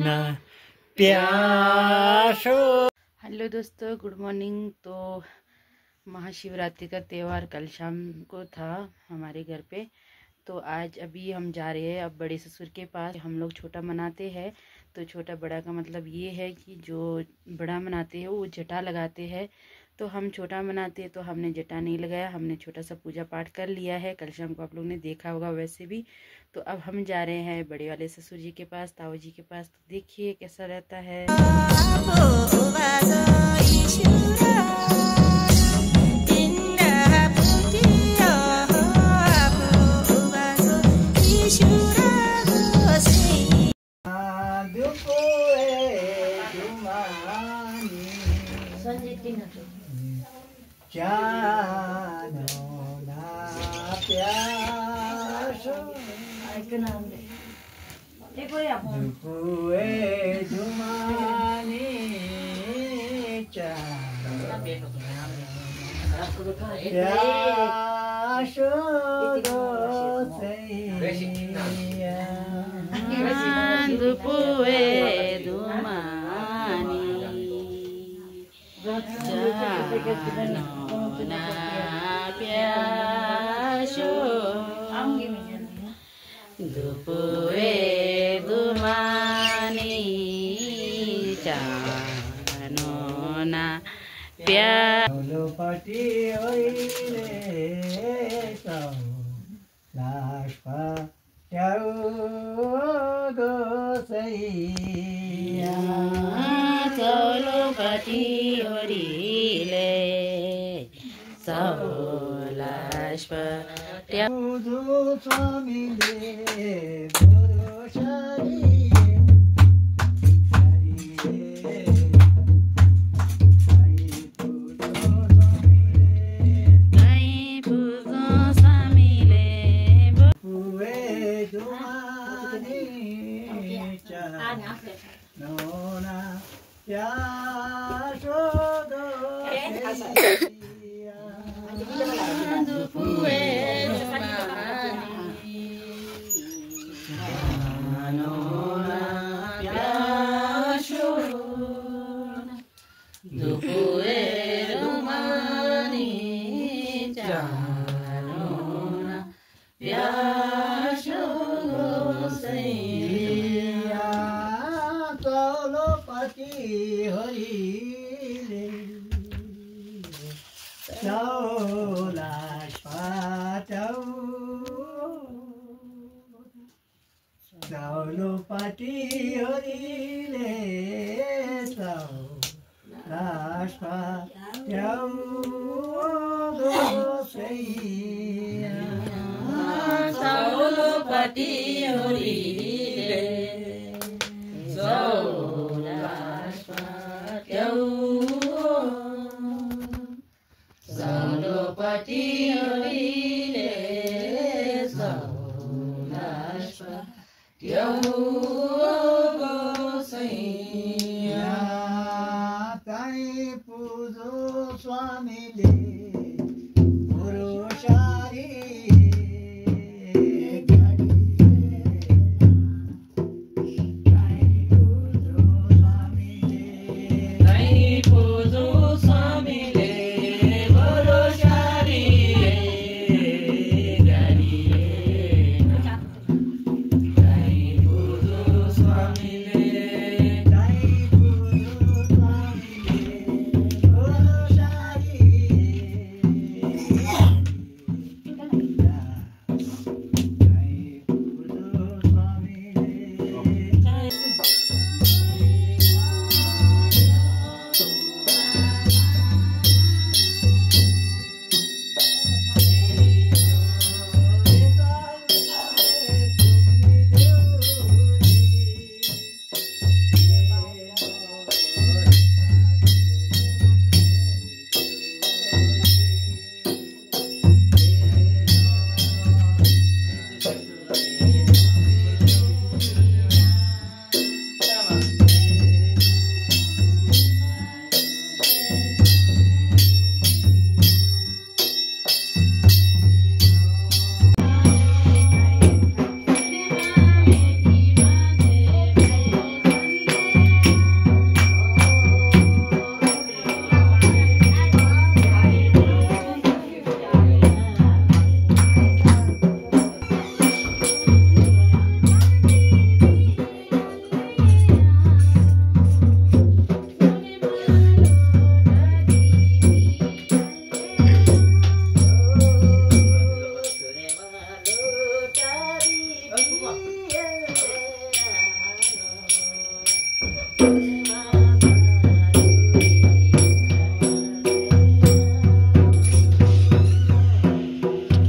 ना प्यासो। हेलो दोस्तों, good morning. तो महाशिवरात्रि का त्यौहार कल शाम को था हमारे घर पे। तो आज अभी हम जा रहे हैं अब बड़े ससुर के पास। हम लोग छोटा मनाते हैं, तो छोटा बड़ा का मतलब ये है कि जो बड़ा मनाते हैं वो जटा लगाते हैं, तो हम छोटा मनाते हैं तो हमने जटा नहीं लगाया। हमने छोटा सा पूजा पाठ कर लिया है कल शाम को, आप लोग ने देखा होगा वैसे भी। तो अब हम जा रहे हैं बड़े वाले ससुर जी के पास, ताऊ जी के पास। तो देखिए कैसा रहता है।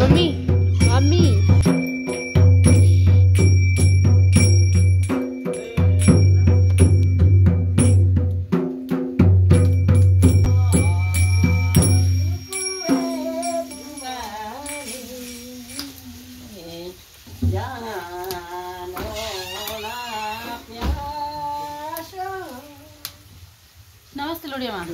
मम्मी मम्मी नमस्ते लोडिया माँ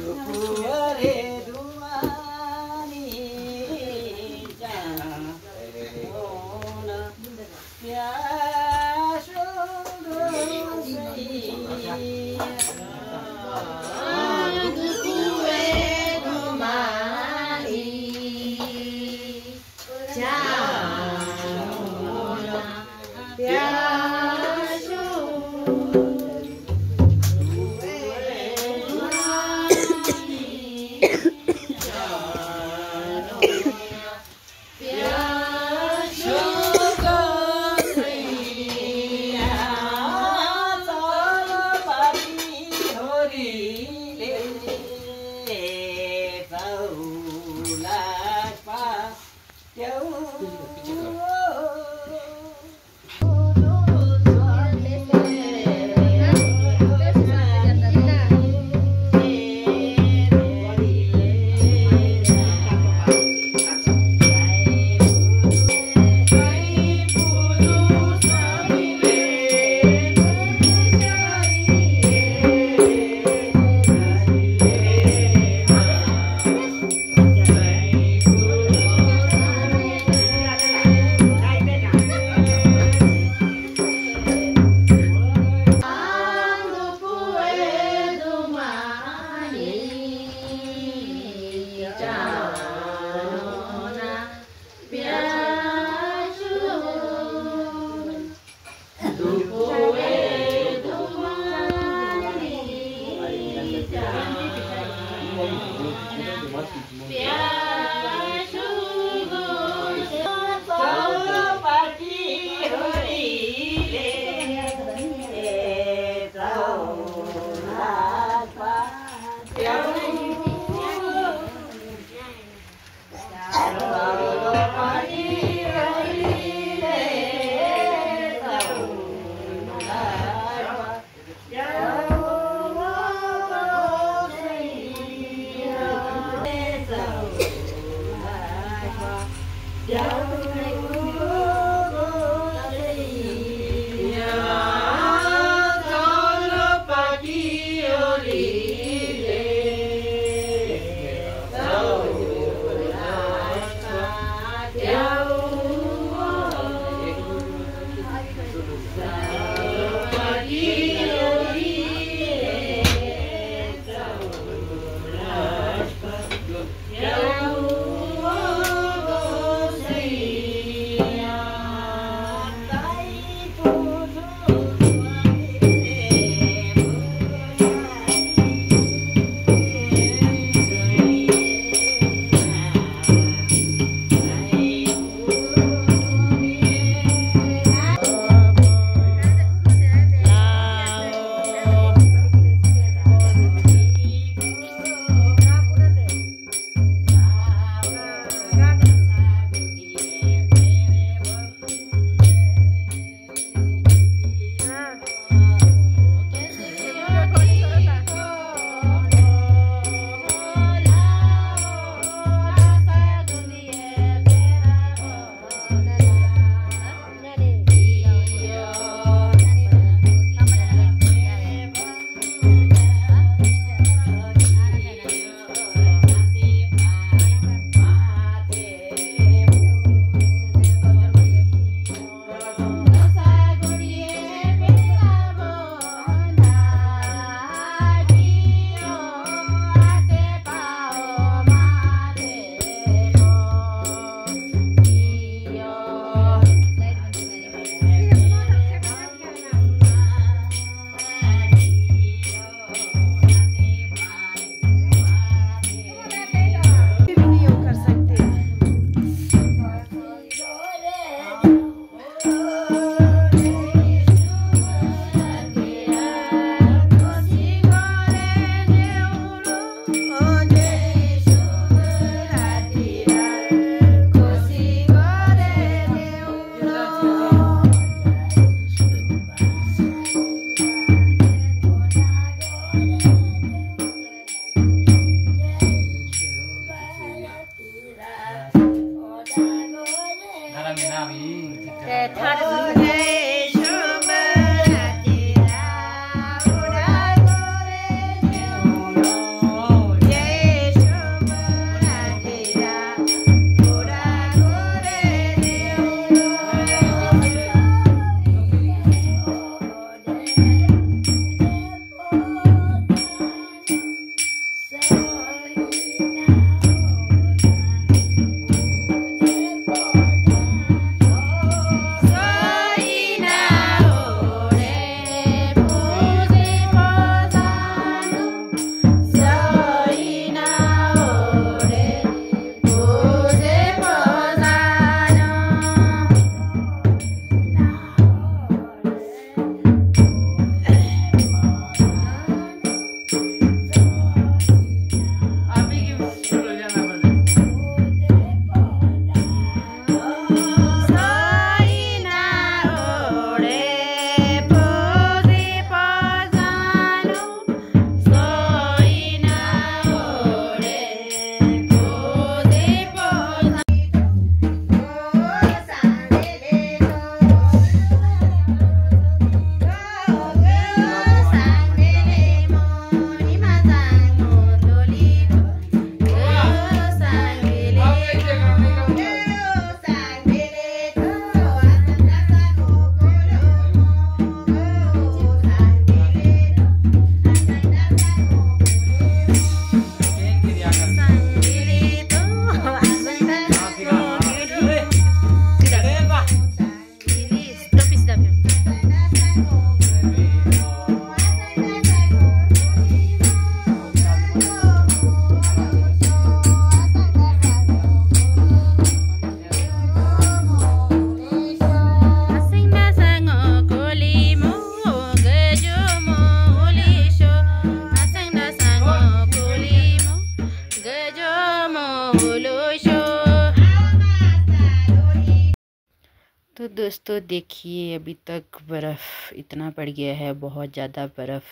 दोस्तों देखिए, अभी तक बर्फ़ इतना पड़ गया है, बहुत ज़्यादा बर्फ़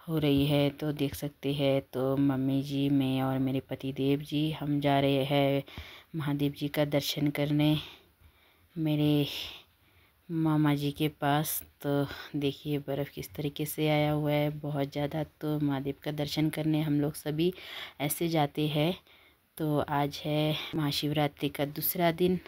हो रही है। तो देख सकते हैं, तो मम्मी जी, मैं और मेरे पति देव जी हम जा रहे हैं महादेव जी का दर्शन करने मेरे मामा जी के पास। तो देखिए बर्फ़ किस तरीके से आया हुआ है, बहुत ज़्यादा। तो महादेव का दर्शन करने हम लोग सभी ऐसे जाते हैं। तो आज है महाशिवरात्रि का दूसरा दिन।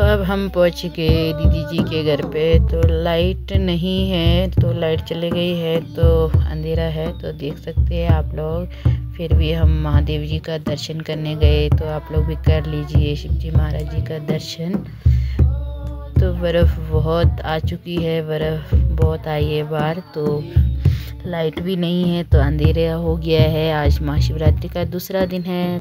अब हम पहुंच गए दीदी जी के घर पे। तो लाइट नहीं है, तो लाइट चली गई है, तो अंधेरा है, तो देख सकते हैं आप लोग। फिर भी हम महादेव जी का दर्शन करने गए, तो आप लोग भी कर लीजिए शिव जी महाराज जी का दर्शन। तो बर्फ़ बहुत आ चुकी है, बर्फ़ बहुत आई है बाहर। तो लाइट भी नहीं है, तो अंधेरा हो गया है। आज महाशिवरात्रि का दूसरा दिन है।